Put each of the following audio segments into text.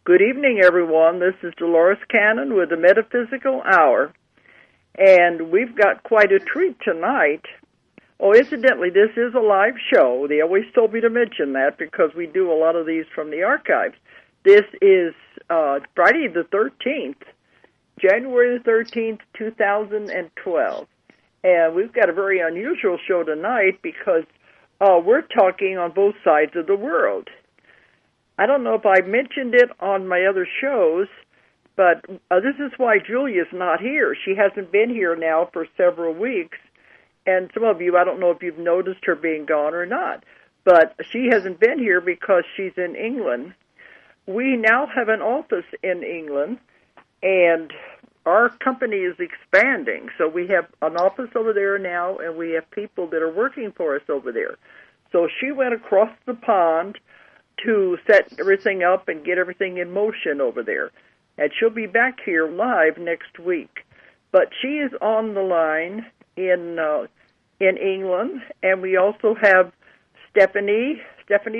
Good evening, everyone. This is Dolores Cannon with the Metaphysical Hour, and we've got quite a treat tonight. Oh, incidentally, this is a live show. They always told me to mention that because we do a lot of these from the archives. This is Friday the 13th, January the 13th, 2012, and we've got a very unusual show tonight because we're talking on both sides of the world. I don't know if I mentioned it on my other shows, but this is why Julia's not here. She hasn't been here now for several weeks, and some of you, I don't know if you've noticed her being gone or not, but she hasn't been here because she's in England. We now have an office in England, and our company is expanding, so we have an office over there now, and we have people that are working for us over there. So she went across the pond to set everything up and get everything in motion over there. And she'll be back here live next week. But she is on the line in England, and we also have Stephanie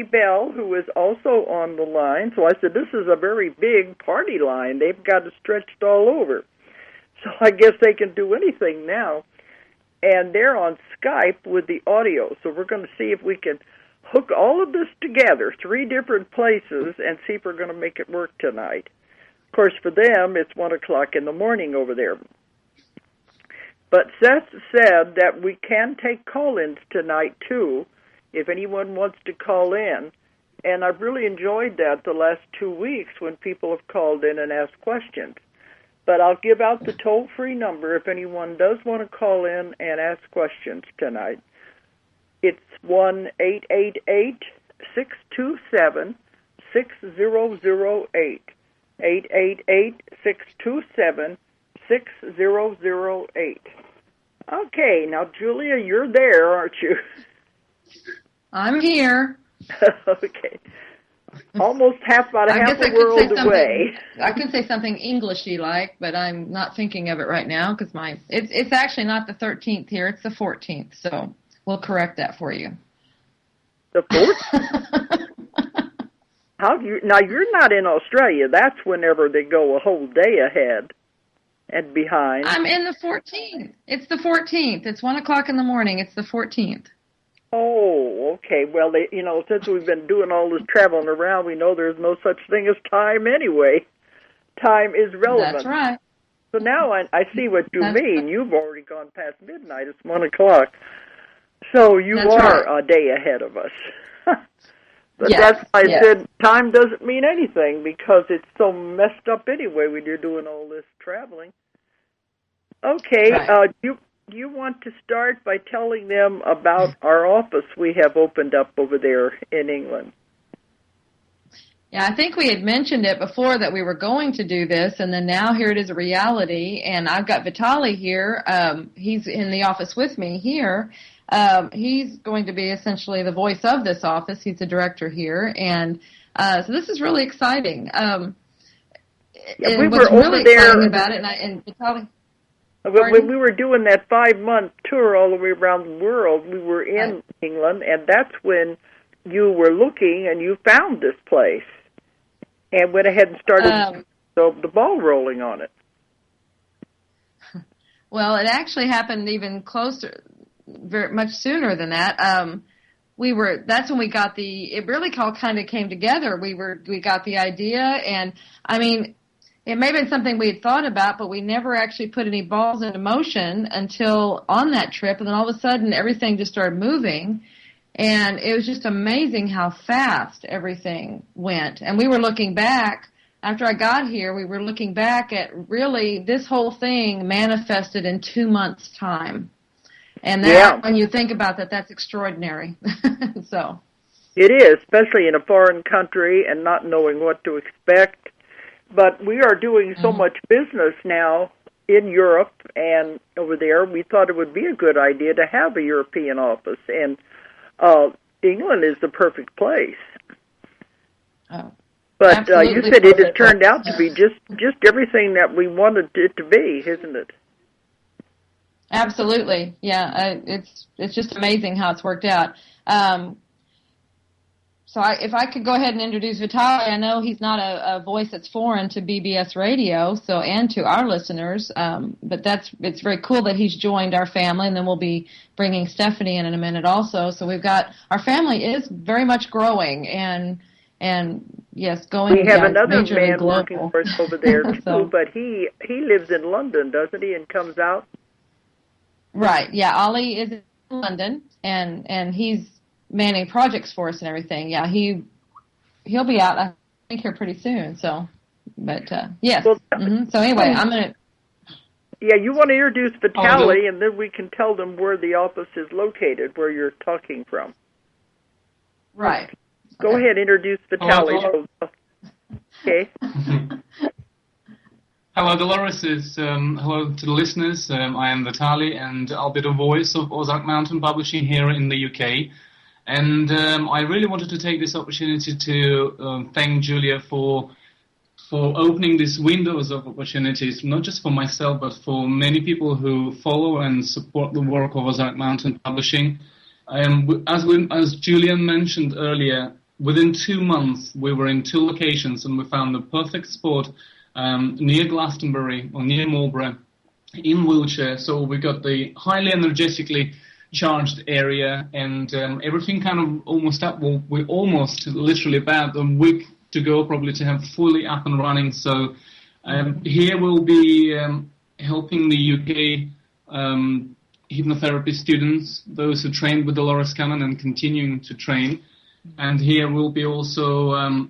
Bell, who is also on the line. So I said, this is a very big party line. They've got it stretched all over. So I guess they can do anything now. And they're on Skype with the audio. So we're going to see if we can hook all of this together, 3 different places, and see if we're going to make it work tonight. Of course, for them, it's 1 o'clock in the morning over there. But Seth said that we can take call-ins tonight, too, if anyone wants to call in. And I've really enjoyed that the last 2 weeks when people have called in and asked questions. But I'll give out the toll-free number if anyone does want to call in and ask questions tonight. It's 1-888-627-6008. 888-627-6008. Okay, now, Julia, you're there, aren't you? I'm here. Okay. Almost about half the world away. I could say something Englishy like, but I'm not thinking of it right now because it's actually not the 13th here, it's the 14th, so we'll correct that for you. The 4th? Now, you're not in Australia. That's whenever they go a whole day ahead and behind. I'm in the 14th. It's the 14th. It's 1 o'clock in the morning. It's the 14th. Oh, okay. Well, since we've been doing all this traveling around, we know there's no such thing as time anyway. Time is relevant. That's right. So now I see what you mean. Right. You've already gone past midnight. It's 1 o'clock. So you are a day ahead of us. But that's why I said time doesn't mean anything because it's so messed up anyway when you're doing all this traveling. Okay, right. You want to start by telling them about our office we have opened up over there in England. Yeah, I think we had mentioned it before that we were going to do this, and then now here it is a reality, and I've got Vitaly here. He's in the office with me here. He's going to be essentially the voice of this office. He's the director here, and so this is really exciting. We were over there about it, and Vitaly. When we were doing that 5-month tour all the way around the world, we were in England, and that's when you were looking and you found this place and went ahead and started the ball rolling on it. Well, it actually happened even closer, very much sooner than that. That's when we got it really all kind of came together. We got the idea, and I mean, it may have been something we had thought about, but we never actually put any balls into motion until on that trip, and then all of a sudden everything just started moving, and it was just amazing how fast everything went. And we were looking back, after I got here, we were looking back at really this whole thing manifested in 2 months' time. And that, when you think about that, that's extraordinary. So it is, especially in a foreign country and not knowing what to expect. But we are doing so much business now in Europe and over there, we thought it would be a good idea to have a European office. And England is the perfect place. Oh, but you said it has turned out to be just everything that we wanted it to be, isn't it? Absolutely. Yeah, it's just amazing how it's worked out. if I could go ahead and introduce Vitaly, I know he's not a voice that's foreign to BBS Radio, and to our listeners. But it's very cool that he's joined our family, and then we'll be bringing Stephanie in a minute also. So our family is very much growing, and yes, going. We have another man global. working for us over there too, but he lives in London, doesn't he? And comes out. Right. Yeah, Ollie is in London, and he's manning projects for us and everything. Yeah, he'll be out, I think, here pretty soon. So, but yes. Well, So anyway, I'm gonna. Yeah, you want to introduce Vitaly, and then we can tell them where the office is located, where you're talking from. Right. Go ahead, introduce Vitaly. Okay. Hello, Dolores. Hello to the listeners. I am Vitaly, and I'll be the voice of Ozark Mountain Publishing here in the UK. And I really wanted to take this opportunity to thank Julia for opening these windows of opportunities, not just for myself, but for many people who follow and support the work of Ozark Mountain Publishing. As Julian mentioned earlier, within 2 months we were in 2 locations, and we found the perfect spot near Glastonbury or near Marlborough in Wiltshire. So we got the highly energetically charged area, and everything kind of almost up. Well, we're almost literally about a week to go, probably, to have fully up and running. So here we'll be helping the UK hypnotherapy students, those who trained with Dolores Cannon and continuing to train. And here we'll be also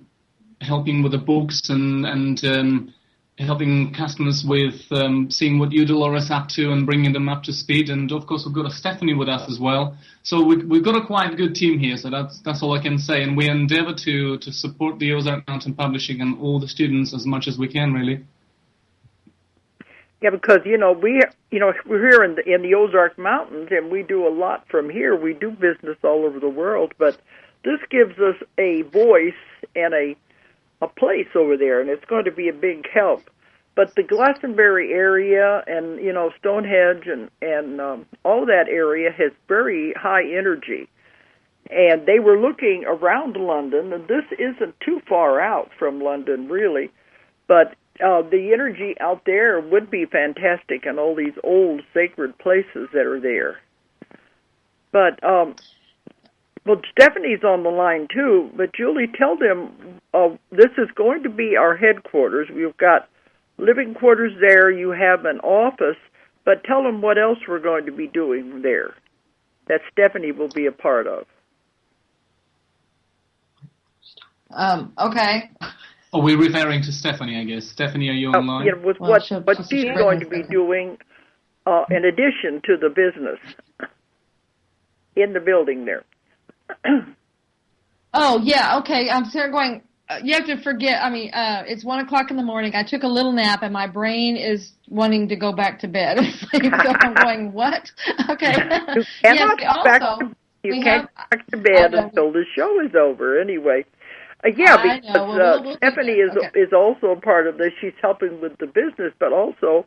helping with the books and helping customers with seeing what you, Dolores, up to and bringing them up to speed. And, of course, we've got Stephanie with us as well. So we've got a quite good team here, so that's all I can say. And we endeavor to support the Ozark Mountain Publishing and all the students as much as we can, really. Yeah, because, we're here in the Ozark Mountains, and we do a lot from here. We do business all over the world, but this gives us a voice and a place over there, and it's going to be a big help. But the Glastonbury area and, Stonehenge and all that area has very high energy. And they were looking around London, and this isn't too far out from London, really. But the energy out there would be fantastic in all these old sacred places that are there. But well, Stephanie's on the line, too, but Julie, tell them this is going to be our headquarters. We've got living quarters there. You have an office, but tell them what else we're going to be doing there that Stephanie will be a part of. Okay. Are we referring to Stephanie, I guess? Stephanie, are you online? With what she's going to be doing in addition to the business in the building there. Oh, yeah, okay. I'm sort of going, you have to forget, it's 1 o'clock in the morning. I took a little nap, and my brain is wanting to go back to bed. So I'm going, what? Okay. You cannot go back to bed until the show is over, anyway. Because Stephanie is also a part of this. She's helping with the business, but also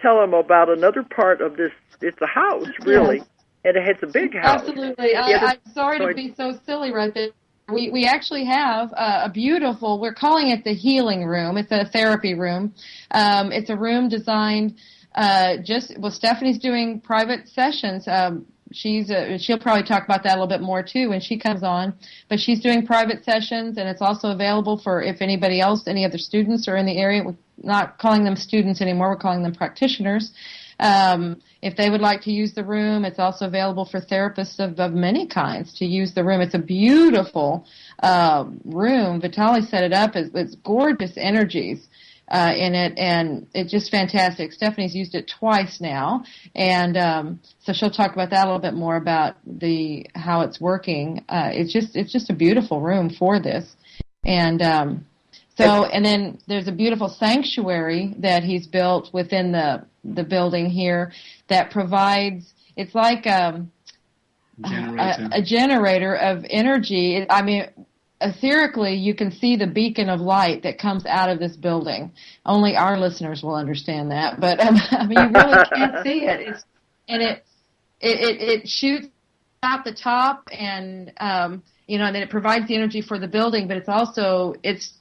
tell them about another part of this. It's a house, really. Yes. And it's a big house. Absolutely. I'm sorry to be so silly right there. We actually have a beautiful, we're calling it the healing room. It's a therapy room. It's a room designed Stephanie's doing private sessions. She'll probably talk about that a little bit more too when she comes on, but she's doing private sessions, and it's also available for if anybody else, any other students are in the area. We're not calling them students anymore. We're calling them practitioners. If they would like to use the room, it's also available for therapists of many kinds to use the room. It's a beautiful room. Vitaly set it up. It's gorgeous energies in it, and it's just fantastic. Stephanie's used it twice now, and so she'll talk about that a little bit more about how it's working. It's just a beautiful room for this, and and then there's a beautiful sanctuary that he's built within the building here that provides, it's like a generator of energy. Etherically, you can see the beacon of light that comes out of this building. Only our listeners will understand that, but you really can't see it. It shoots out the top, and and then it provides the energy for the building, but it's also, it's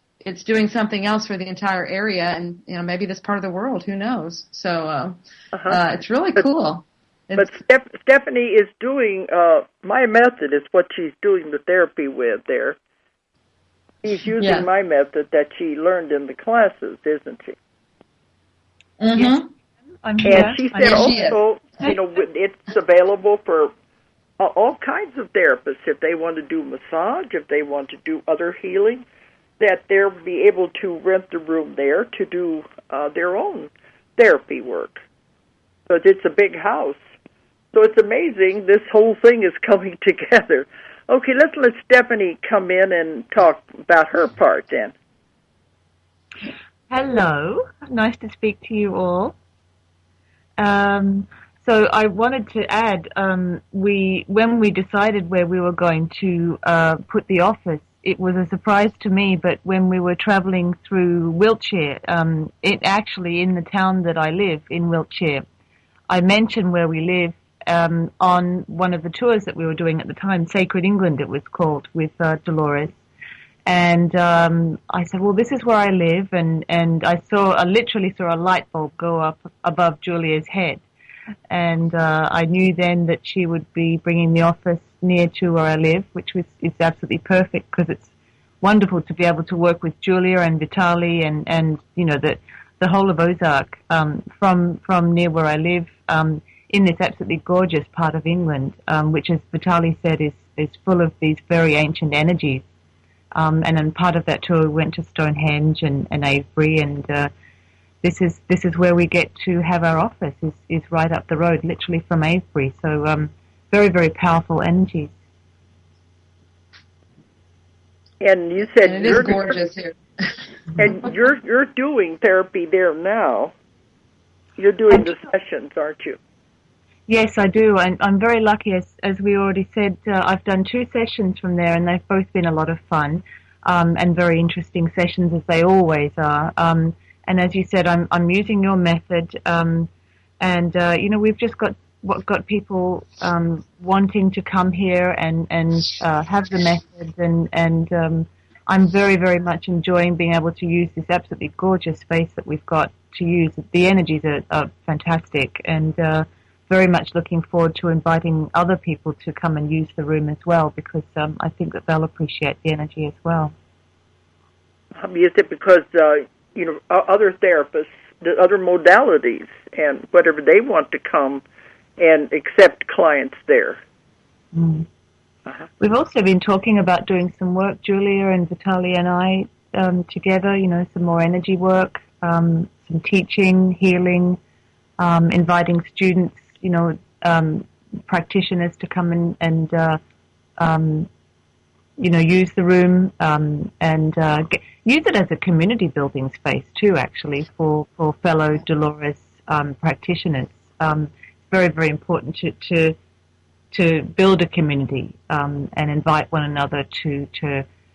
doing something else for the entire area and, maybe this part of the world, who knows? So, it's really cool. But Stephanie is doing, my method is what she's doing the therapy with there. She's using my method that she learned in the classes, isn't she? Mm-hmm. Yes. I'm here. And she said also, it's available for all kinds of therapists. If they want to do massage, if they want to do other healing, that they'll be able to rent the room there to do their own therapy work. But it's a big house. So it's amazing this whole thing is coming together. Okay, let's let Stephanie come in and talk about her part then. Hello. Nice to speak to you all. So I wanted to add, when we decided where we were going to put the office, it was a surprise to me, but when we were traveling through Wiltshire, it actually in the town that I live, in Wiltshire, I mentioned where we live on one of the tours that we were doing at the time, Sacred England it was called, with Dolores. And I said, well, this is where I live, and I literally saw a light bulb go up above Julia's head. And I knew then that she would be bringing the office near to where I live, which is absolutely perfect because it's wonderful to be able to work with Julia and Vitaly and the whole of Ozark from near where I live in this absolutely gorgeous part of England, which, as Vitaly said, is full of these very ancient energies. And then part of that tour we went to Stonehenge and Avebury, and this is where we get to have our office, is right up the road, literally from Avebury. So very, very powerful energies. And you said and it is gorgeous here. And you're doing therapy there now. You're doing the sessions, aren't you? Yes, I do. And I'm very lucky, as we already said, I've done 2 sessions from there, and they've both been a lot of fun and very interesting sessions, as they always are. And as you said, I'm using your method, and we've just got people wanting to come here and have the method, and I'm very, very much enjoying being able to use this absolutely gorgeous space that we've got to use. The energies are fantastic, and very much looking forward to inviting other people to come and use the room as well, because I think that they'll appreciate the energy as well. Is it because other therapists, the other modalities, and whatever they want to come and accept clients there? Mm. We've also been talking about doing some work, Julia and Vitaly and I, together, some more energy work, some teaching, healing, inviting students, practitioners to come and use the room, and use it as a community building space too, actually, for fellow Dolores practitioners. It's very, very important to build a community and invite one another to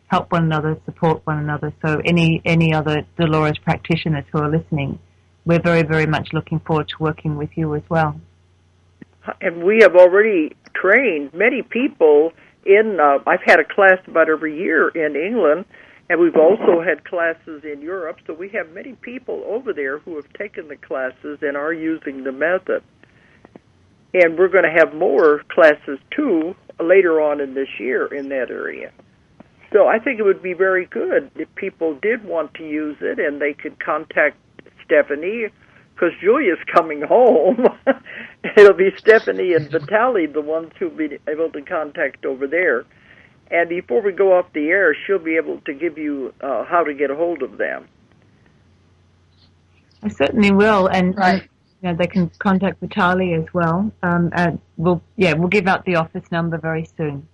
help one another, support one another. So any other Dolores practitioners who are listening, we're very, very much looking forward to working with you as well. And we have already trained many people in, I've had a class about every year in England, and we've also had classes in Europe, so we have many people over there who have taken the classes and are using the method. And we're going to have more classes, too, later on in this year in that area. So I think it would be very good if people did want to use it, and they could contact Stephanie, because Julia's coming home. It'll be Stephanie and Vitaly, the ones who'll be able to contact over there. And before we go off the air, she'll be able to give you how to get a hold of them. I certainly will, and right. They can contact Vitaly as well. And we'll give out the office number very soon.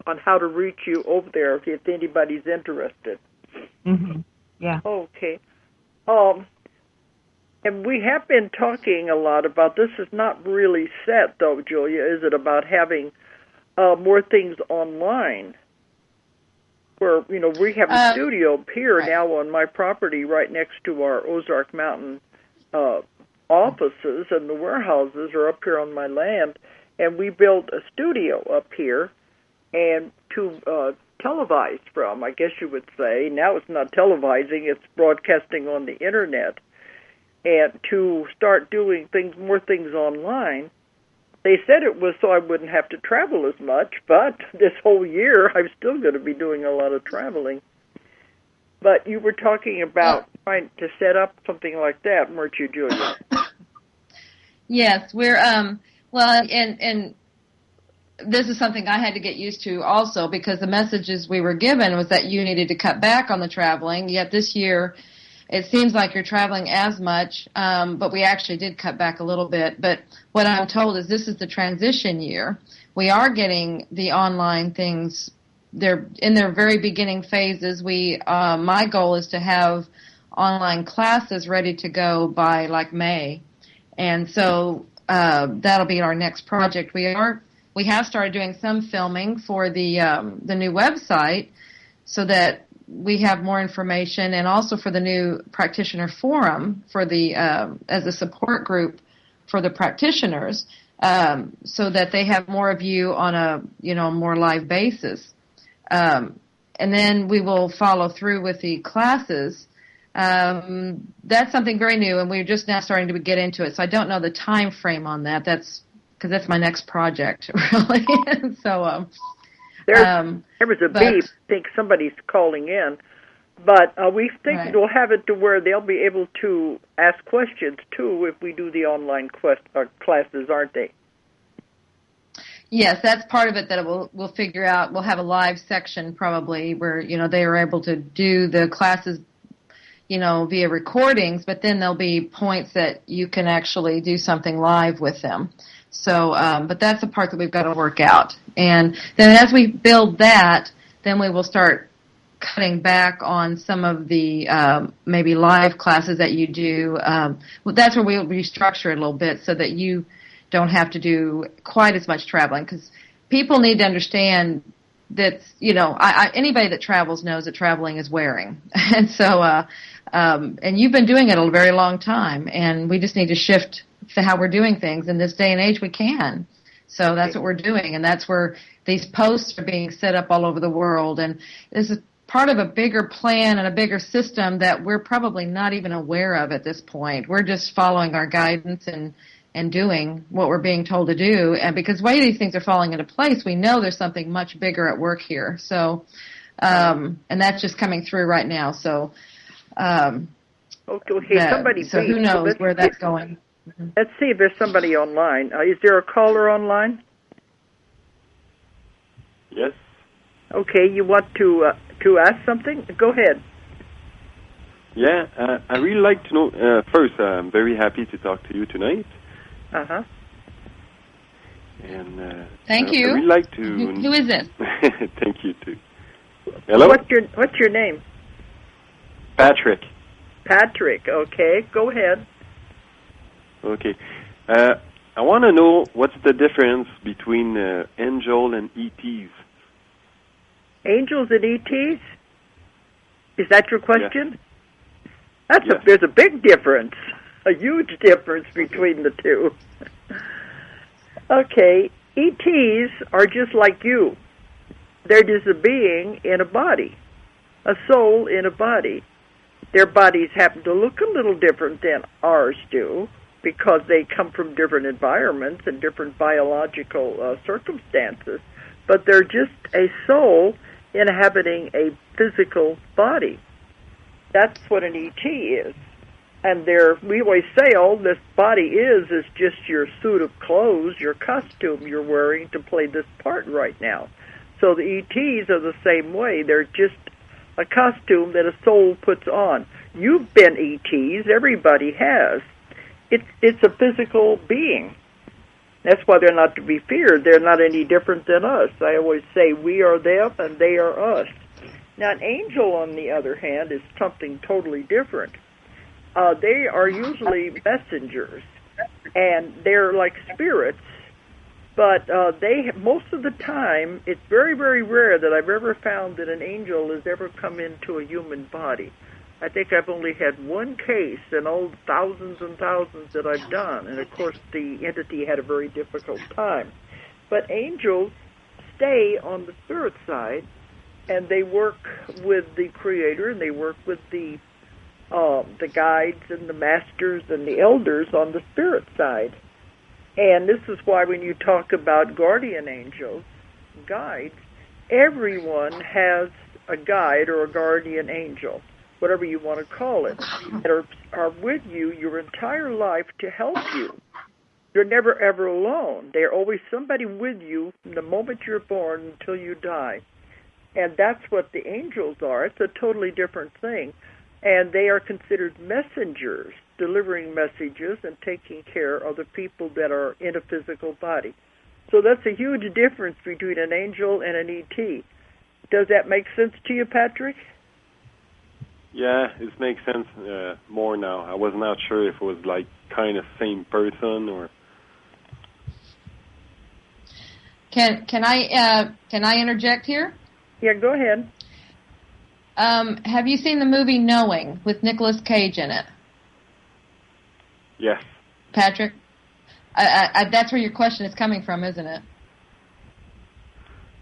On how to reach you over there if anybody's interested. Mm-hmm. Yeah. Okay. And we have been talking a lot about, this is not really set, though, Julia, is it, about having more things online? Where, we have a studio here right now on my property right next to our Ozark Mountain offices, and the warehouses are up here on my land, and we built a studio up here, and to televise from, I guess you would say. Now it's not televising, it's broadcasting on the Internet. And to start doing more things online. They said it was so I wouldn't have to travel as much, but this whole year I'm still going to be doing a lot of traveling. But you were talking about trying to set up something like that, weren't you, Julia? Yes, we're well, and this is something I had to get used to also, because the messages we were given was that you needed to cut back on the traveling. Yet this year, it seems like you're traveling as much, but we actually did cut back a little bit. But what I'm told is this is the transition year. We are getting the online things. They're in their very beginning phases. My goal is to have online classes ready to go by like May, and so that'll be our next project. We have started doing some filming for the new website, so that we have more information, and also for the new practitioner forum for the as a support group for the practitioners, so that they have more of you on a more live basis, and then we will follow through with the classes. That's something very new, and we're just now starting to get into it. So I don't know the time frame on that. That's because that's my next project, really. So. There was a beep. I think somebody's calling in. But we think we'll have it to where they'll be able to ask questions, too, if we do the online classes, aren't they? Yes, that's part of it that we'll figure out. We'll have a live section probably where, they are able to do the classes, via recordings, but then there'll be points that you can actually do something live with them. So, but that's the part that we've got to work out. And then as we build that, then we will start cutting back on some of the maybe live classes that you do. That's where we'll restructure it a little bit so that you don't have to do quite as much traveling, because people need to understand that, anybody that travels knows that traveling is wearing. And so, and you've been doing it a very long time, and we just need to shift to how we're doing things. In this day and age, we can. So that's what we're doing, and that's where these posts are being set up all over the world. And this is part of a bigger plan and a bigger system that we're probably not even aware of at this point. We're just following our guidance and doing what we're being told to do. And because the way these things are falling into place, we know there's something much bigger at work here. So, and that's just coming through right now. So, somebody. So who knows where that's going? Let's see if there's somebody online. Is there a caller online? Yes. Okay, you want to ask something? Go ahead. Yeah, I really like to know. First, I'm very happy to talk to you tonight. Uh-huh. And thank you. I really like to. Who is this? Thank you too. Hello. What's your name? Patrick. Patrick. Okay, go ahead. Okay. I want to know what's the difference between angel and ETs. Angels and ETs? Is that your question? Yes. There's a big difference, a huge difference between the two. Okay, ETs are just like you. They're just a being in a body, a soul in a body. Their bodies happen to look a little different than ours do, because they come from different environments and different biological circumstances, but they're just a soul inhabiting a physical body. That's what an ET is. And we always say all this body is just your suit of clothes, your costume you're wearing to play this part right now. So the ETs are the same way. They're just a costume that a soul puts on. You've been ETs. Everybody has. It's a physical being. That's why they're not to be feared. They're not any different than us. I always say we are them and they are us. Now, an angel, on the other hand, is something totally different. They are usually messengers, and they're like spirits, but most of the time, it's very, very rare that I've ever found that an angel has ever come into a human body. I think I've only had one case in all thousands and thousands that I've done, and of course the entity had a very difficult time. But angels stay on the spirit side, and they work with the Creator, and they work with the guides and the masters and the elders on the spirit side. And this is why when you talk about guardian angels, guides, everyone has a guide or a guardian angel, whatever you want to call it, that are with you your entire life to help you. You're never, ever alone. There's always somebody with you from the moment you're born until you die. And that's what the angels are. It's a totally different thing. And they are considered messengers, delivering messages and taking care of the people that are in a physical body. So that's a huge difference between an angel and an ET. Does that make sense to you, Patrick? Yeah, it makes sense more now. I was not sure if it was like kind of same person or. Can I interject here? Yeah, go ahead. Have you seen the movie Knowing with Nicolas Cage in it? Yes. Patrick? That's where your question is coming from, isn't it?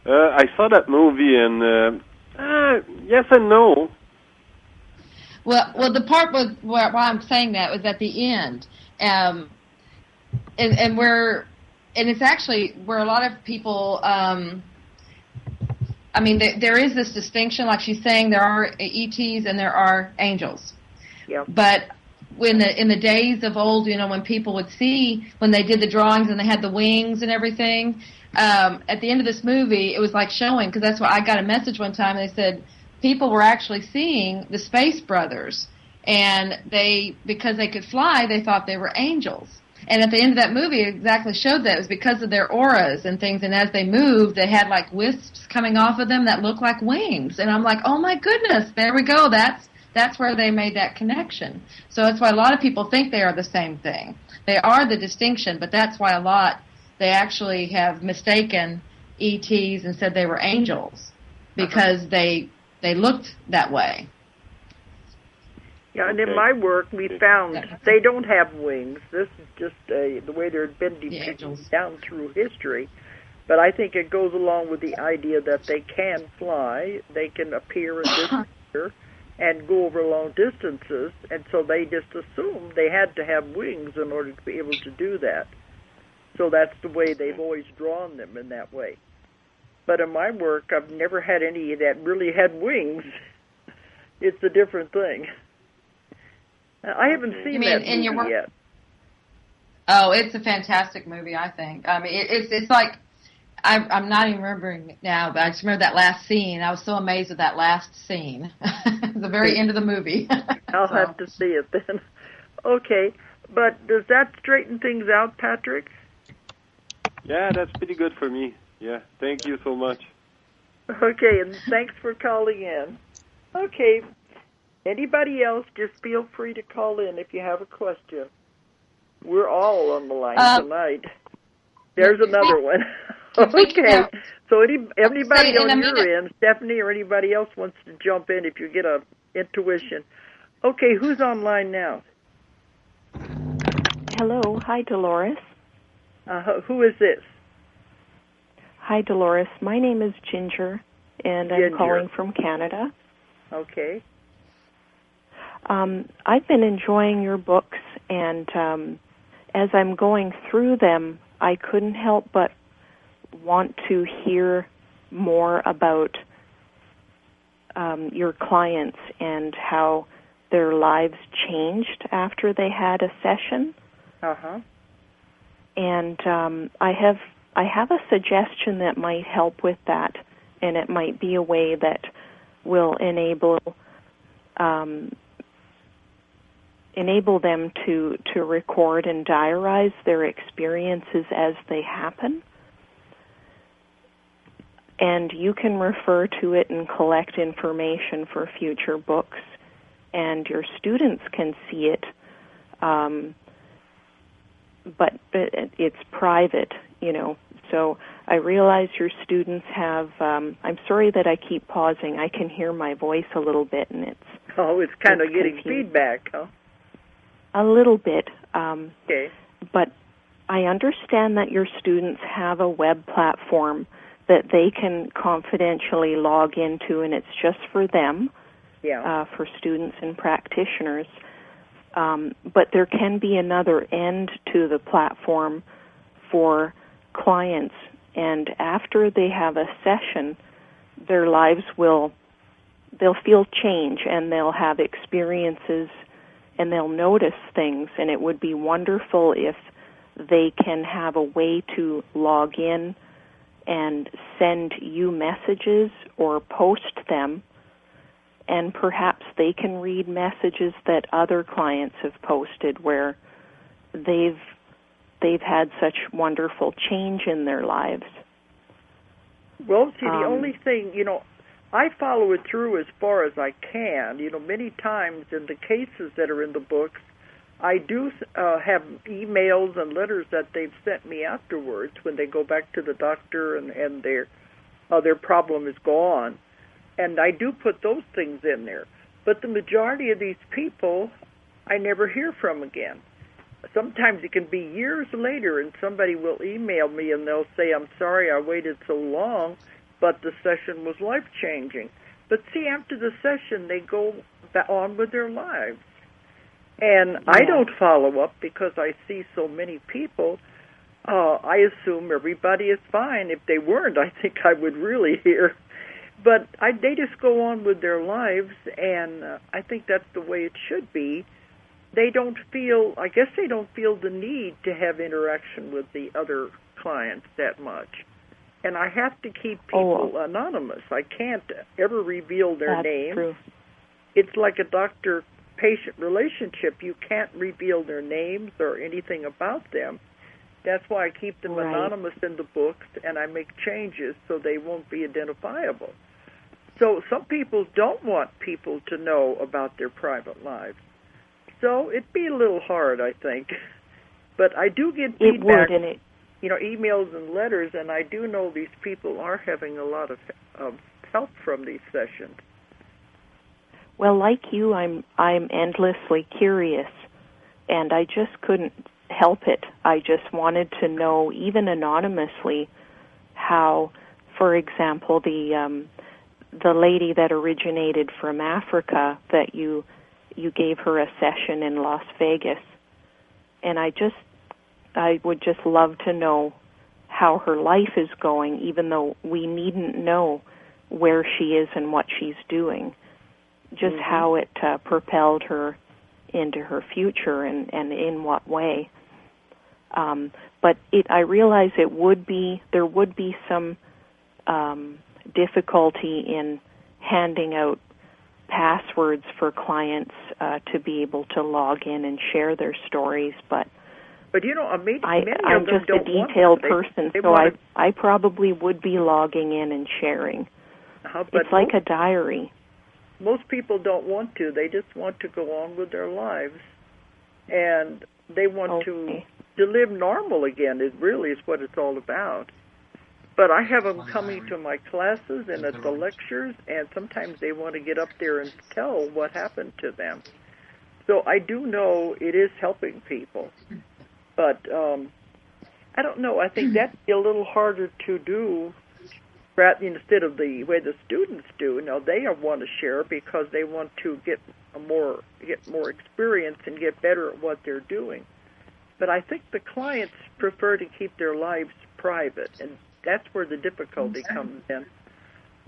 I saw that movie, and yes and no. Well, the part why I'm saying that was at the end, and it's actually where a lot of people. I mean, there is this distinction, like she's saying, there are ETs and there are angels. Yeah. But in the days of old, when people would see, when they did the drawings and they had the wings and everything, at the end of this movie, it was like showing, because that's what I got a message one time, and they said people were actually seeing the Space Brothers, and because they could fly, they thought they were angels. And at the end of that movie, it exactly showed that. It was because of their auras and things, and as they moved, they had like wisps coming off of them that looked like wings. And I'm like, oh my goodness, there we go. That's where they made that connection. So that's why a lot of people think they are the same thing. They are the distinction, but that's why they actually have mistaken ETs and said they were angels because they looked that way. Yeah, and in my work, we found they don't have wings. This is just the way they've been depicted down through history. But I think it goes along with the idea that they can fly, they can appear and disappear, and go over long distances, and so they just assumed they had to have wings in order to be able to do that. So that's the way they've always drawn them in that way. But in my work, I've never had any that really had wings. It's a different thing. I haven't seen that movie yet. Oh, it's a fantastic movie, I think. I mean, it's like, I'm not even remembering it now, but I just remember that last scene. I was so amazed at that last scene. The very end of the movie. I'll have to see it then. Okay, but does that straighten things out, Patrick? Yeah, that's pretty good for me. Yeah, thank you so much. Okay, and thanks for calling in. Okay. Anybody else, just feel free to call in if you have a question. We're all on the line tonight. There's another one. Okay. So anybody on your end, Stephanie or anybody else wants to jump in if you get a intuition. Okay, who's online now? Hello. Hi, Dolores. Who is this? Hi, Dolores. My name is Ginger, and I'm calling from Canada. Okay. I've been enjoying your books, and as I'm going through them, I couldn't help but want to hear more about your clients and how their lives changed after they had a session. Uh-huh. And I have a suggestion that might help with that, and it might be a way that will enable them to record and diarize their experiences as they happen. And you can refer to it and collect information for future books, and your students can see it, but it's private, So I realize your students have, I'm sorry that I keep pausing. I can hear my voice a little bit, and it's kind of getting feedback, huh? A little bit. Okay. But I understand that your students have a web platform that they can confidentially log into, and it's just for them, for students and practitioners. But there can be another end to the platform for clients, and after they have a session, their lives they'll feel change, and they'll have experiences, and they'll notice things, and it would be wonderful if they can have a way to log in and send you messages or post them, and perhaps they can read messages that other clients have posted where they've had such wonderful change in their lives. Well, see, the only thing, I follow it through as far as I can. Many times in the cases that are in the books, I do have emails and letters that they've sent me afterwards when they go back to the doctor and their problem is gone. And I do put those things in there. But the majority of these people, I never hear from again. Sometimes it can be years later, and somebody will email me and they'll say, I'm sorry I waited so long, but the session was life-changing. But see, after the session, they go on with their lives. And I don't follow up because I see so many people. I assume everybody is fine. If they weren't, I think I would really hear. But they just go on with their lives, and I think that's the way it should be. They don't feel the need to have interaction with the other clients that much. And I have to keep people anonymous. I can't ever reveal their names. True. It's like a doctor-patient relationship. You can't reveal their names or anything about them. That's why I keep them anonymous in the books, and I make changes so they won't be identifiable. So some people don't want people to know about their private lives. So it'd be a little hard, I think. But I do get feedback, emails and letters, and I do know these people are having a lot of help from these sessions. Well, like you, I'm endlessly curious, and I just couldn't help it. I just wanted to know, even anonymously, how, for example, the lady that originated from Africa, that you gave her a session in Las Vegas, and I would just love to know how her life is going, even though we needn't know where she is and what she's doing, just how it propelled her into her future and in what way. But I realize there would be some difficulty in handing out passwords for clients to be able to log in and share their stories, but I'm just a detailed person, so I probably would be logging in and sharing. It's like a diary. Most people don't want to. They just want to go on with their lives, and they want to live normal again. It really is what it's all about. But I have them coming to my classes and at the lectures, and sometimes they want to get up there and tell what happened to them. So I do know it is helping people. But I don't know. I think that'd be a little harder to do instead of the way the students do. Now, they want to share because they want to get more experience and get better at what they're doing. But I think the clients prefer to keep their lives private, and that's where the difficulty comes in.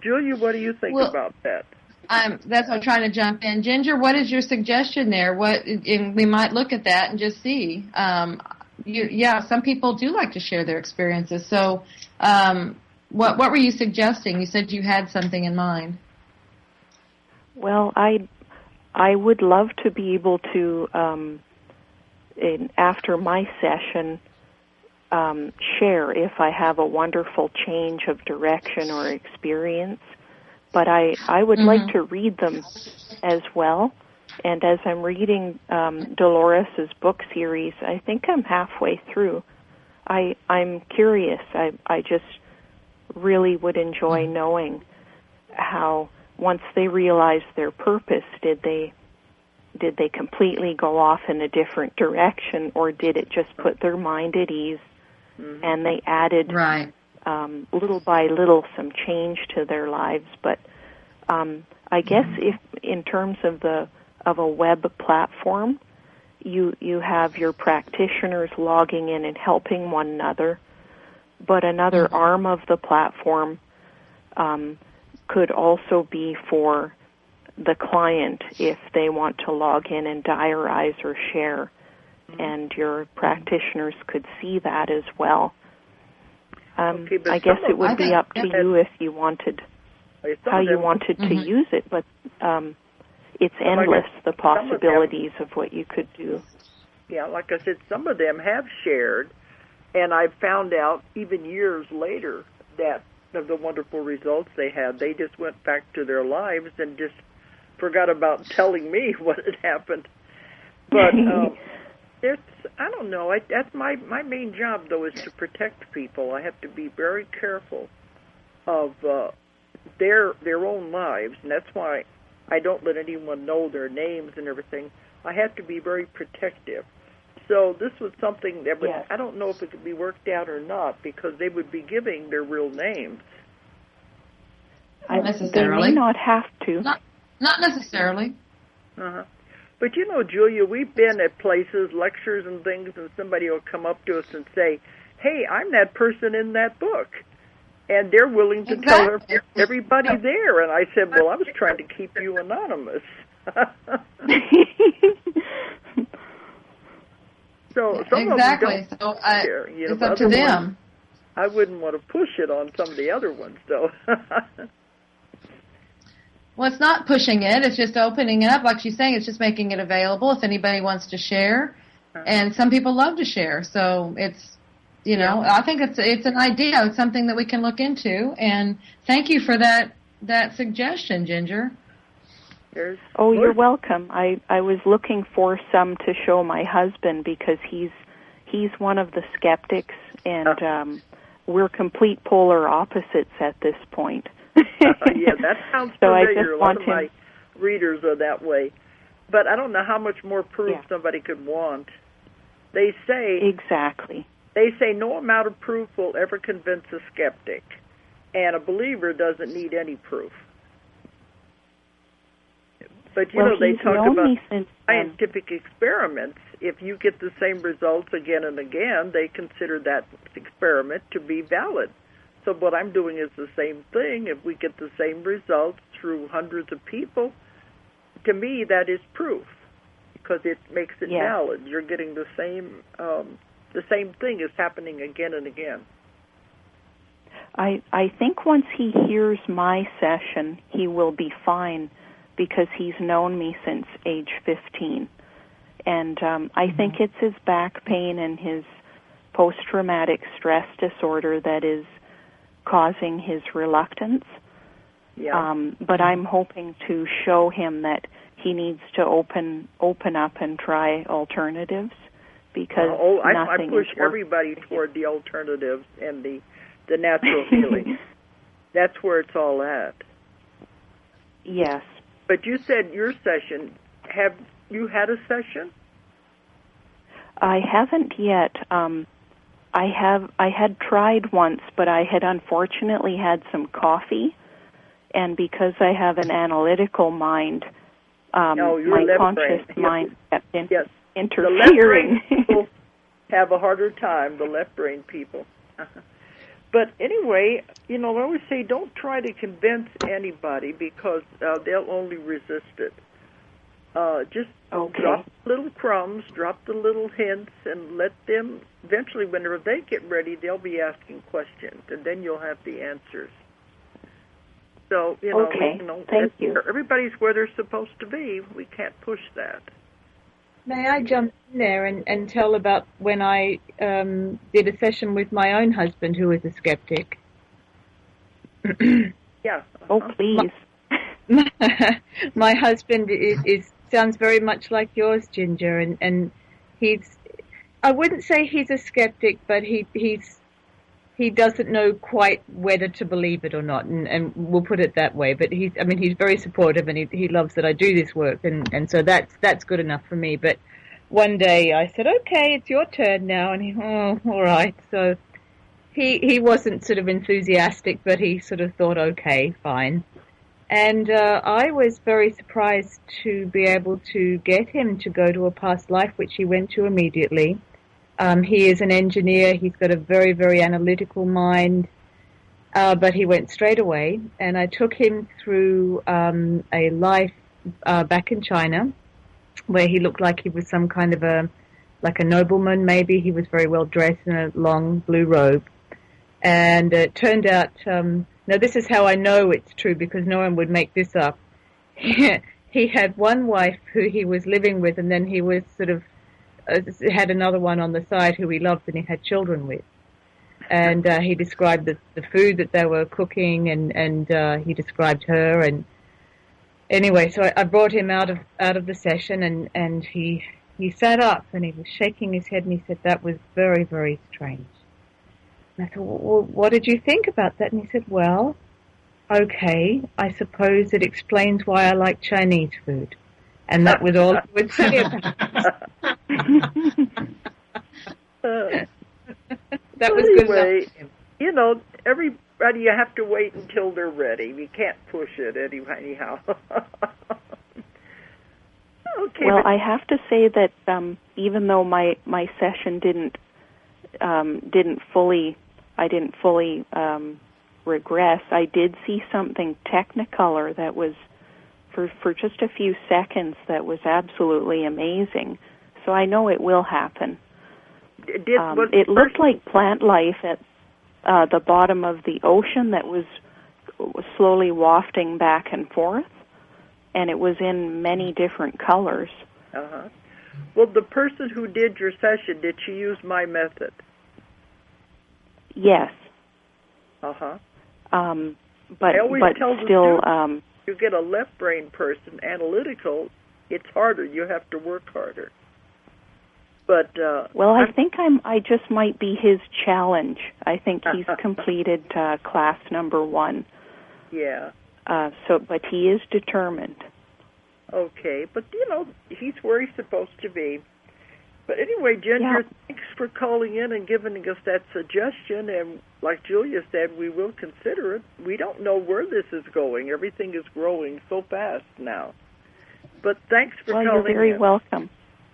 Julia, what do you think about that? That's what I'm trying to jump in. Ginger, what is your suggestion there? And we might look at that and just see. Some people do like to share their experiences. So what were you suggesting? You said you had something in mind. Well, I would love to be able to, after my session, share if I have a wonderful change of direction or experience. But I would like to read them as well. And as I'm reading Dolores' book series, I think I'm halfway through. I'm curious. I just really would enjoy knowing how, once they realized their purpose, did they completely go off in a different direction, or did it just put their mind at ease and they added little by little some change to their lives. But I guess if in terms of a web platform, you have your practitioners logging in and helping one another, but another arm of the platform could also be for the client if they want to log in and diarize or share, and your practitioners could see that as well. I guess it would be up to you if you wanted, how you wanted to use it, but it's endless, the possibilities of what you could do. Yeah, like I said, some of them have shared, and I found out even years later that of the wonderful results they had. They just went back to their lives and just forgot about telling me what had happened. But I don't know. That's my main job, though, is to protect people. I have to be very careful of their own lives, and that's why I don't let anyone know their names and everything. I have to be very protective. So this was something that would, I don't know if it could be worked out or not, because they would be giving their real names. Not necessarily. They may not have to. Not necessarily. Uh-huh. But you know, Julia, we've been at places, lectures and things, and somebody will come up to us and say, hey, I'm that person in that book. And they're willing to tell everybody there. And I said, well, I was trying to keep you anonymous. So some exactly. Of them don't care, it's up to them. I wouldn't want to push it on some of the other ones, though. Well, it's not pushing it. It's just opening it up. Like she's saying, it's just making it available if anybody wants to share. And some people love to share. So it's, I think it's an idea. It's something that we can look into. And thank you for that suggestion, Ginger. You're welcome. I was looking for some to show my husband because he's one of the skeptics, and we're complete polar opposites at this point. Yeah, that sounds familiar. A lot of my readers are that way. But I don't know how much more proof somebody could want. They say... Exactly. They say no amount of proof will ever convince a skeptic, and a believer doesn't need any proof. But, they talk about scientific experiments. If you get the same results again and again, they consider that experiment to be valid. So what I'm doing is the same thing. If we get the same results through hundreds of people, to me that is proof, because it makes it valid. You're getting the same thing is happening again and again. I think once he hears my session, he will be fine, because he's known me since age 15. And I think it's his back pain and his post-traumatic stress disorder that is causing his reluctance. But I'm hoping to show him that he needs to open up and try alternatives, because I push everybody toward the alternatives and the natural healing. That's where it's all at. Yes. But you said your session. Have you had a session? I haven't yet. I had tried once, but I had unfortunately had some coffee, and because I have an analytical mind, my conscious mind kept interfering. The left brain people have a harder time, the left brain people. But anyway, I always say don't try to convince anybody, because they'll only resist it. Just drop little crumbs, drop the little hints, and let them, eventually, whenever they get ready, they'll be asking questions, and then you'll have the answers. So, thank you. Everybody's where they're supposed to be. We can't push that. May I jump in there and tell about when I did a session with my own husband, who is a skeptic? Yeah. Oh, please. My husband sounds very much like yours, Ginger, and he's, I wouldn't say he's a skeptic, but he doesn't know quite whether to believe it or not, and we'll put it that way. But he's very supportive, and he loves that I do this work, and so that's good enough for me. But one day I said, okay, it's your turn now, and he, all right. So he wasn't sort of enthusiastic, but he sort of thought, okay, fine. And I was very surprised to be able to get him to go to a past life, which he went to immediately. He is an engineer. He's got a very, very analytical mind, but he went straight away. And I took him through a life back in China, where he looked like he was some kind of a nobleman, maybe. He was very well dressed in a long blue robe. And it turned out... now, this is how I know it's true, because no one would make this up. He had one wife who he was living with, and then he was sort of had another one on the side who he loved and he had children with. And he described the food that they were cooking, and he described her. And anyway, so I brought him out of the session, and he sat up and he was shaking his head, and he said, "That was very, very strange." And I thought, well, what did you think about that? And he said, well, okay, I suppose it explains why I like Chinese food. And that was all I would say about it. That was good enough. You know, everybody, you have to wait until they're ready. We can't push it anyhow. Okay. Well, I have to say that even though my session didn't fully regress, I did see something technicolor that was for just a few seconds that was absolutely amazing. So I know it will happen. It looked like plant life at the bottom of the ocean that was slowly wafting back and forth, and it was in many different colors. Uh-huh. Well, the person who did your session, did she use my method? Yes. Uh-huh. But still... you get a left brain person, analytical, it's harder. You have to work harder. But well, I think I just might be his challenge. I think he's completed class number 1. Yeah. But he is determined. Okay, but he's where he's supposed to be. But anyway, Ginger, thanks for calling in and giving us that suggestion. And like Julia said, we will consider it. We don't know where this is going. Everything is growing so fast now. But thanks for calling in. You're very welcome.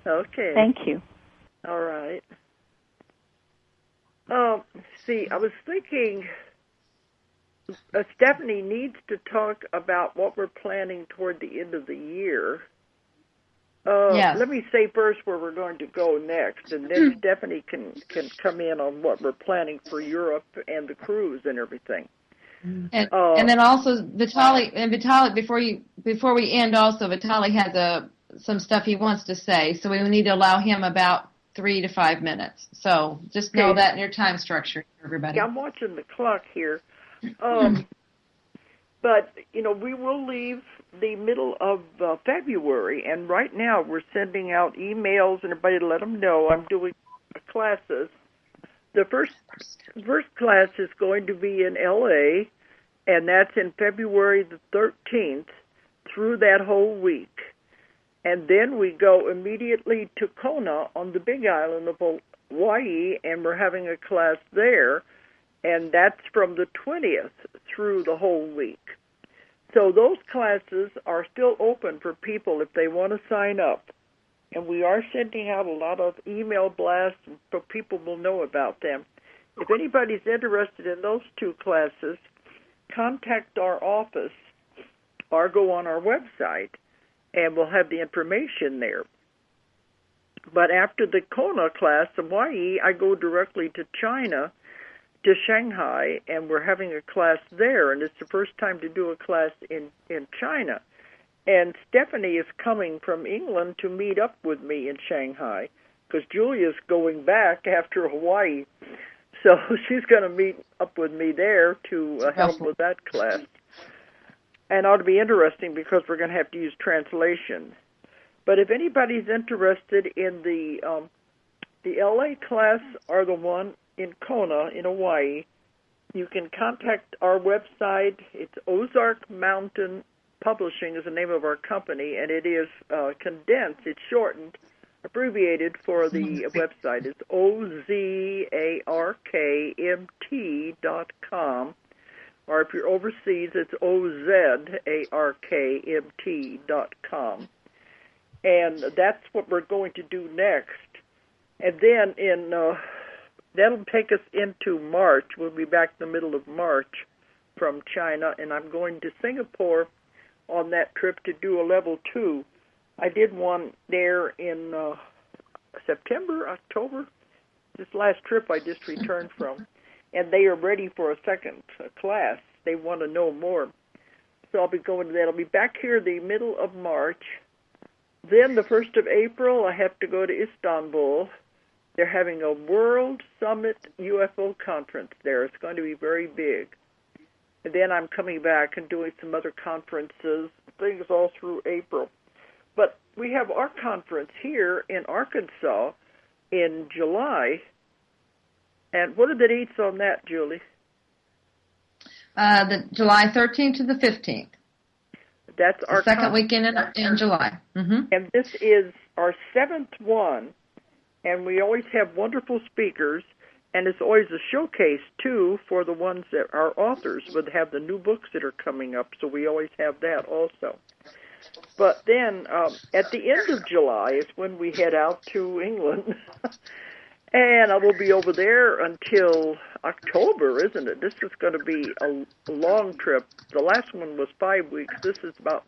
Okay. Thank you. All right. See, I was thinking Stephanie needs to talk about what we're planning toward the end of the year. Yes. Let me say first where we're going to go next, and then Stephanie can come in on what we're planning for Europe and the cruise and everything. And then also Vitaly, before we end, also Vitaly has some stuff he wants to say, so we need to allow him about 3 to 5 minutes. So just know that in your time structure, everybody. Yeah, I'm watching the clock here. But, we will leave the middle of February, and right now we're sending out emails and everybody to let them know I'm doing classes. The first class is going to be in L.A., and that's in February the 13th through that whole week. And then we go immediately to Kona on the Big Island of Hawaii, and we're having a class there, and that's from the 20th through the whole week. So those classes are still open for people if they want to sign up. And we are sending out a lot of email blasts so people will know about them. If anybody's interested in those 2 classes, contact our office or go on our website, and we'll have the information there. But after the Kona class, Hawaii, I go directly to China, to Shanghai, and we're having a class there, and it's the first time to do a class in China. And Stephanie is coming from England to meet up with me in Shanghai, because Julia's going back after Hawaii. So she's going to meet up with me there to help with that class. And it ought to be interesting because we're going to have to use translation. But if anybody's interested in the LA class or the one in Kona, in Hawaii, you can contact our website. It's Ozark Mountain Publishing is the name of our company, and it is condensed. It's shortened, abbreviated for the website. It's ozarkmt.com. Or if you're overseas, it's ozarkmt.com. And that's what we're going to do next. And then that'll take us into March. We'll be back in the middle of March from China, and I'm going to Singapore on that trip to do a level 2. I did one there in September, October, this last trip I just returned from, and they are ready for a second class. They want to know more. So I'll be going to that. I'll be back here the middle of March. Then the 1st of April, I have to go to Istanbul. They're having a World Summit UFO conference there. It's going to be very big. And then I'm coming back and doing some other conferences, things all through April. But we have our conference here in Arkansas in July. And what are the dates on that, Julie? The July 13th to the 15th. That's our second weekend in July. Mm-hmm. And this is our 7th one. And we always have wonderful speakers. And it's always a showcase, too, for the ones that are authors would have the new books that are coming up. So we always have that also. But then at the end of July is when we head out to England. And I will be over there until October, isn't it? This is going to be a long trip. The last one was 5 weeks. This is about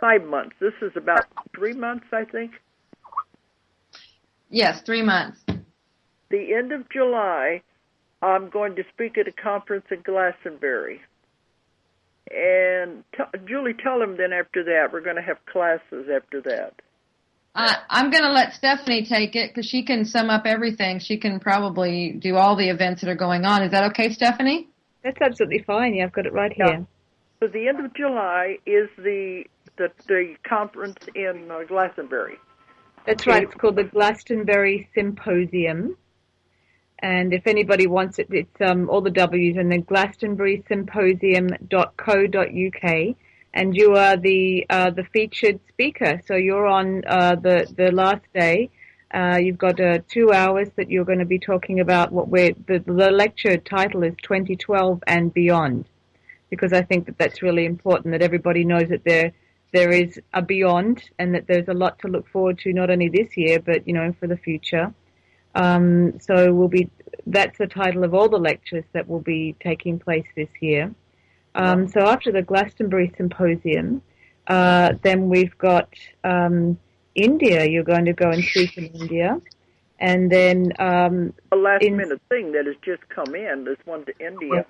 5 months. This is about 3 months, I think. Yes, 3 months. The end of July, I'm going to speak at a conference in Glastonbury. And Julie, tell them then after that, we're going to have classes after that. I'm going to let Stephanie take it because she can sum up everything. She can probably do all the events that are going on. Is that okay, Stephanie? That's absolutely fine. Yeah, I've got it right here. Yeah. So the end of July is the conference in Glastonbury. That's right. It's called the Glastonbury Symposium. And if anybody wants it, it's all the W's and then glastonburysymposium.co.uk. And you are the featured speaker. So you're on the last day. You've got 2 hours that you're going to be talking about the lecture title is 2012 and Beyond. Because I think that's really important that everybody knows that there is a beyond and that there's a lot to look forward to not only this year but for the future. So that's the title of all the lectures that will be taking place this year. So after the Glastonbury Symposium, then we've got India. You're going to go and speak in India. And then a last-minute thing that has just come in, this one to India. Yes.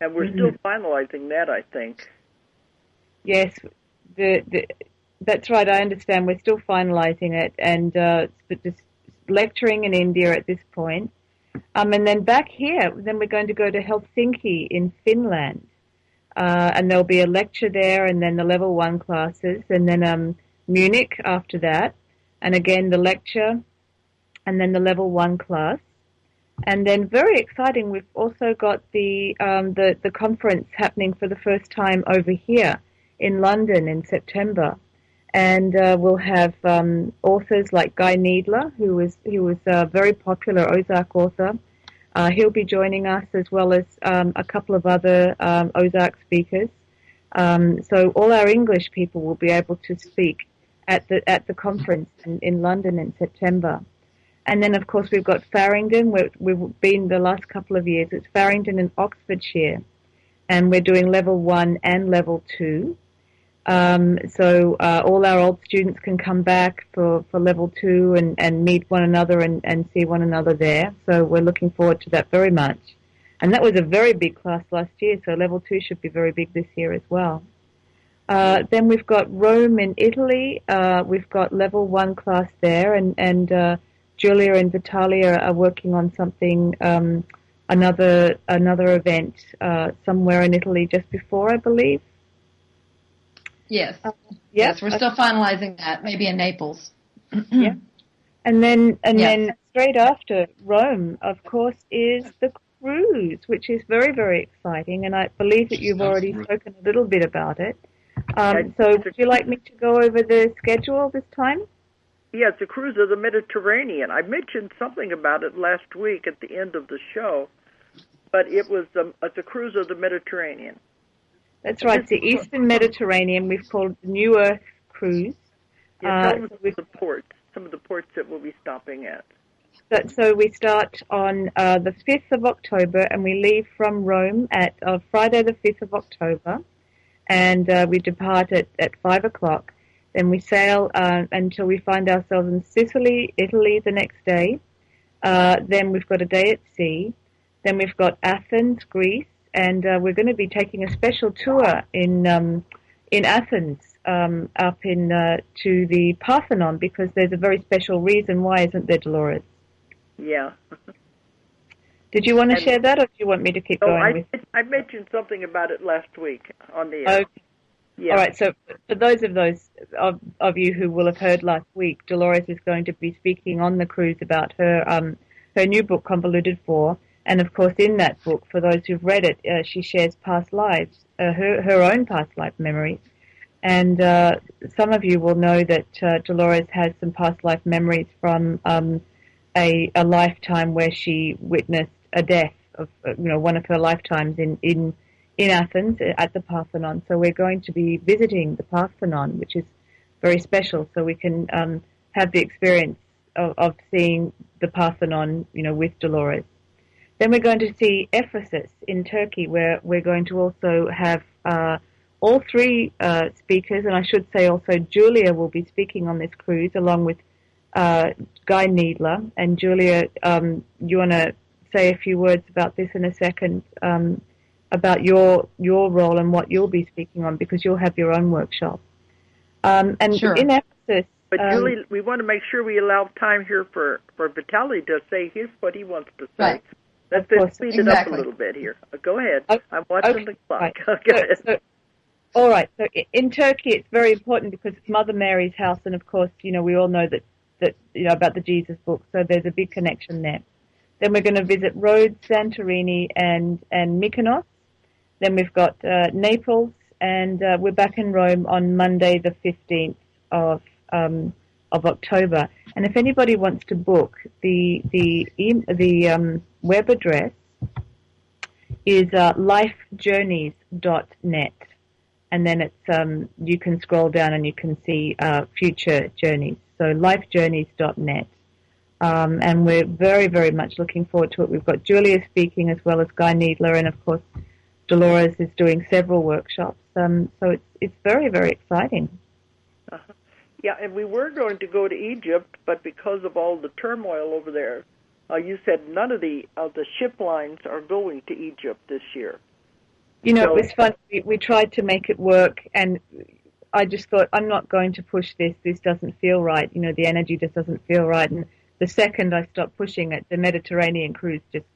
And we're still finalizing that, I think. Yes, that's right. I understand. We're still finalizing it. And just lecturing in India at this point. And then back here, then we're going to go to Helsinki in Finland. And there'll be a lecture there and then the level 1 classes and then Munich after that and again the lecture and then the level 1 class. And then very exciting, we've also got the conference happening for the first time over here in London in September. And we'll have authors like Guy Needler, who was a very popular Ozark author. He'll be joining us as well as a couple of other Ozark speakers. So all our English people will be able to speak at the conference in London in September. And then, of course, we've got Farringdon. We've been the last couple of years. It's Farringdon in Oxfordshire. And we're doing level 1 and level 2. So all our old students can come back for level 2 and meet one another and see one another there. So we're looking forward to that very much. And that was a very big class last year, so level 2 should be very big this year as well. Then we've got Rome in Italy. We've got level 1 class there, and Julia and Vitaly are working on something, another event somewhere in Italy just before, I believe. Yes. Yes, we're still finalizing that. Maybe in Naples. Yeah. And then straight after Rome, of course, is the cruise, which is very, very exciting. And I believe that you've already spoken a little bit about it. So would you like me to go over the schedule this time? Yeah, it's a cruise of the Mediterranean. I mentioned something about it last week at the end of the show, but it's a cruise of the Mediterranean. That's right. It's the Eastern Mediterranean. We've called the New Earth Cruise. Yeah, tell us some of the ports that we'll be stopping at. So we start on the 5th of October, and we leave from Rome at Friday the 5th of October, and we depart at 5 o'clock. Then we sail until we find ourselves in Sicily, Italy the next day. Then we've got a day at sea. Then we've got Athens, Greece, and we're going to be taking a special tour in Athens up to the Parthenon, because there's a very special reason why, isn't there, Dolores? Yeah. Did you want to share that, or do you want me to keep going? I mentioned something about it last week on the air. Okay. Yeah. All right, so for those of you who will have heard last week, Dolores is going to be speaking on the cruise about her new book, Convoluted 4, and of course in that book, for those who've read it, she shares past lives, her own past life memories. And some of you will know that Dolores has some past life memories from a lifetime where she witnessed a death of one of her lifetimes in Athens at the Parthenon. So we're going to be visiting the Parthenon, which is very special, so we can have the experience of seeing the Parthenon, with Dolores. Then we're going to see Ephesus in Turkey, where we're going to also have all three speakers, and I should say also Julia will be speaking on this cruise along with Guy Needler. And Julia, you want to say a few words about this in a second, about your role and what you'll be speaking on, because you'll have your own workshop. And sure. In Ephesus... But Julie, we want to make sure we allow time here for Vitaly to say what he wants to say. Right. Let's speed it up a little bit here. Go ahead. Okay. I'm watching the clock. Right. Go ahead. All right. So in Turkey, it's very important because it's Mother Mary's house, and of course, we all know that about the Jesus book. So there's a big connection there. Then we're going to visit Rhodes, Santorini, and Mykonos. Then we've got Naples, and we're back in Rome on Monday, the 15th of October. And if anybody wants to book, the web address is lifejourneys.net, and then it's you can scroll down and you can see future journeys. So lifejourneys.net, and we're very, very much looking forward to it. We've got Julia speaking as well as Guy Needler, and of course Dolores is doing several workshops. So it's very, very exciting. Uh-huh. Yeah, and we were going to go to Egypt, but because of all the turmoil over there, you said none of the ship lines are going to Egypt this year. It was fun. We tried to make it work, and I just thought, I'm not going to push this. This doesn't feel right. The energy just doesn't feel right. And the second I stopped pushing it, the Mediterranean cruise just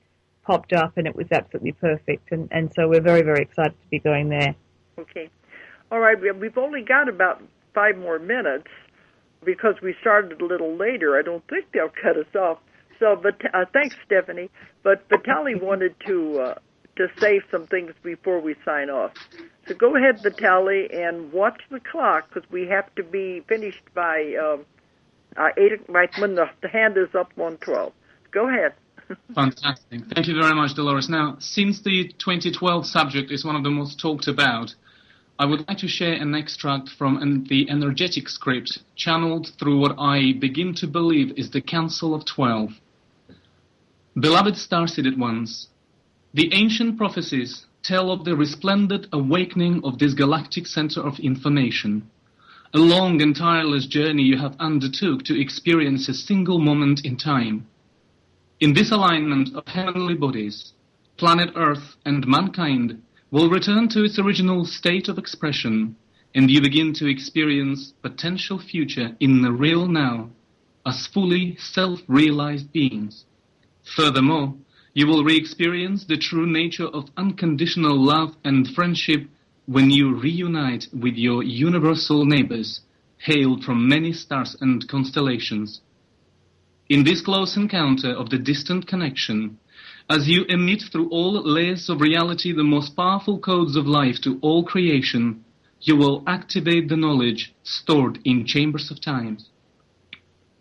popped up, and it was absolutely perfect. And so we're very, very excited to be going there. Okay. All right. We've only got about 5 more minutes because we started a little later. I don't think they'll cut us off. So, but thanks, Stephanie. But Vitaly wanted to say some things before we sign off. So go ahead, Vitaly, and watch the clock because we have to be finished by 8. When the hand is up on 12. Go ahead. Fantastic. Thank you very much, Dolores. Now, since the 2012 subject is one of the most talked about, I would like to share an extract from the energetic script channeled through what I begin to believe is the Council of 12. Beloved star-seeded ones, the ancient prophecies tell of the resplendent awakening of this galactic center of information, a long and tireless journey you have undertook to experience a single moment in time. In this alignment of heavenly bodies, planet Earth and mankind will return to its original state of expression, and you begin to experience potential future in the real now as fully self-realized beings. Furthermore, you will re-experience the true nature of unconditional love and friendship when you reunite with your universal neighbors, hailed from many stars and constellations. In this close encounter of the distant connection, as you emit through all layers of reality the most powerful codes of life to all creation, you will activate the knowledge stored in chambers of time.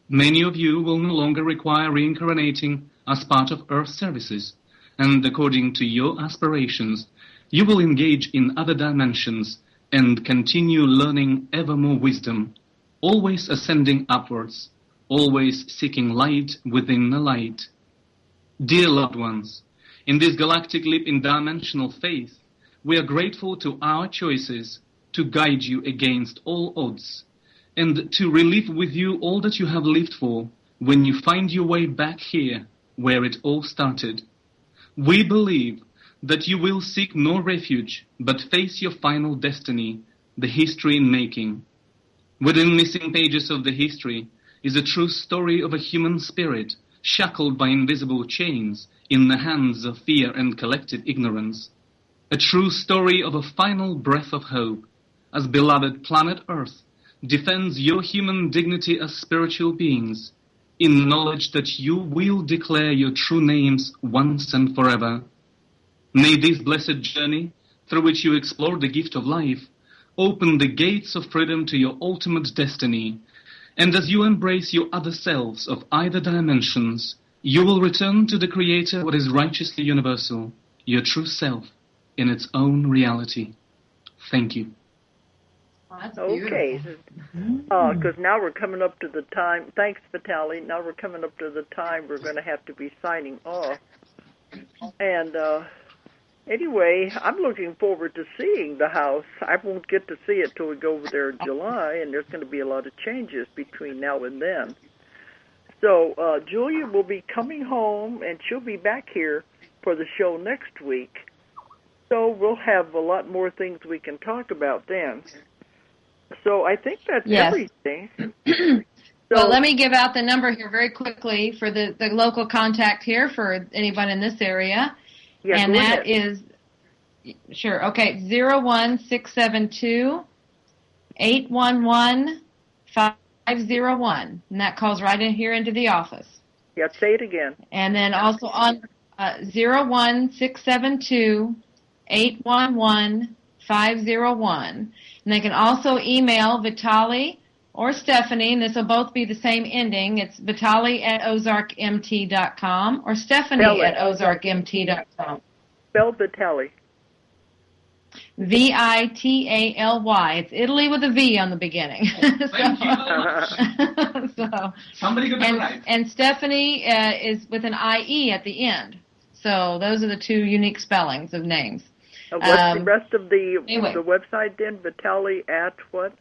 Many of you will no longer require reincarnating as part of Earth services, and according to your aspirations, you will engage in other dimensions and continue learning ever more wisdom, always ascending upwards, always seeking light within the light. Dear loved ones, in this galactic leap in dimensional faith, we are grateful to our choices to guide you against all odds, and to relive with you all that you have lived for when you find your way back here where it all started. We believe that you will seek no refuge but face your final destiny, the history in making. Within missing pages of the history is a true story of a human spirit shackled by invisible chains in the hands of fear and collective ignorance. A true story of a final breath of hope, as beloved planet Earth defends your human dignity as spiritual beings, in knowledge that you will declare your true names once and forever. May this blessed journey, through which you explore the gift of life, open the gates of freedom to your ultimate destiny, and as you embrace your other selves of either dimensions, you will return to the Creator what is righteously universal, your true self, in its own reality. Thank you. Okay, because now we're coming up to the time. Thanks, Vitaly. Now we're coming up to the time we're going to have to be signing off. And anyway, I'm looking forward to seeing the house. I won't get to see it till we go over there in July, and there's going to be a lot of changes between now and then. So Julia will be coming home, and she'll be back here for the show next week. So we'll have a lot more things we can talk about then. So I think that's everything. Well, let me give out the number here very quickly for the local contact here for anyone in this area. Yeah, and that is, sure, okay, 01672-811-501. And that calls right in here into the office. Yeah, say it again. And then also on 01672-811-501. And they can also email Vitaly or Stephanie, and this will both be the same ending. It's Vitaly@ozarkmt.com or Stephanie@ozarkmt.com. Spell Vitaly. Vitaly. It's Italy with a V on the beginning. Thank you very much. Somebody got that right. And Stephanie is with an IE at the end. So those are the two unique spellings of names. What's the rest of the website then? Vitaly at what?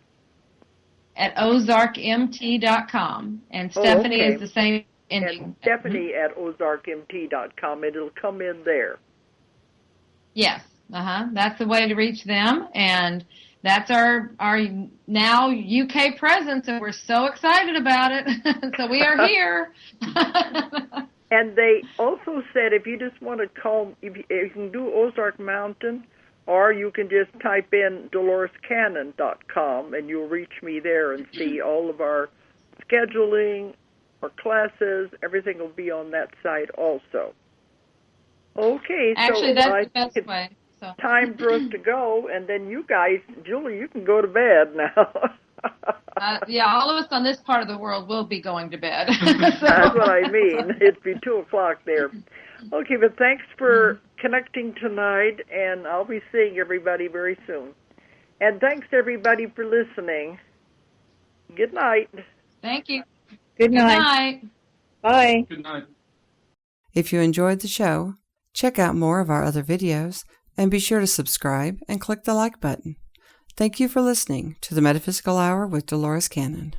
At ozarkmt.com. And Stephanie is the same ending. And Stephanie at ozarkmt.com. It'll come in there. Yes. That's the way to reach them. And that's our now UK presence, and we're so excited about it. So we are here. And they also said if you just want to call, you can do Ozark Mountain, or you can just type in DoloresCannon.com, and you'll reach me there and see all of our scheduling, our classes, everything will be on that site also. Okay, actually, so that's the best way. So. Time for us to go, and then you guys, Julie, you can go to bed now. Yeah, all of us on this part of the world will be going to bed. That's what I mean. It'd be 2:00 there. Okay, but thanks for connecting tonight, and I'll be seeing everybody very soon. And thanks, everybody, for listening. Good night. Thank you. Good night. Bye. Good night. If you enjoyed the show, check out more of our other videos, and be sure to subscribe and click the like button. Thank you for listening to the Metaphysical Hour with Dolores Cannon.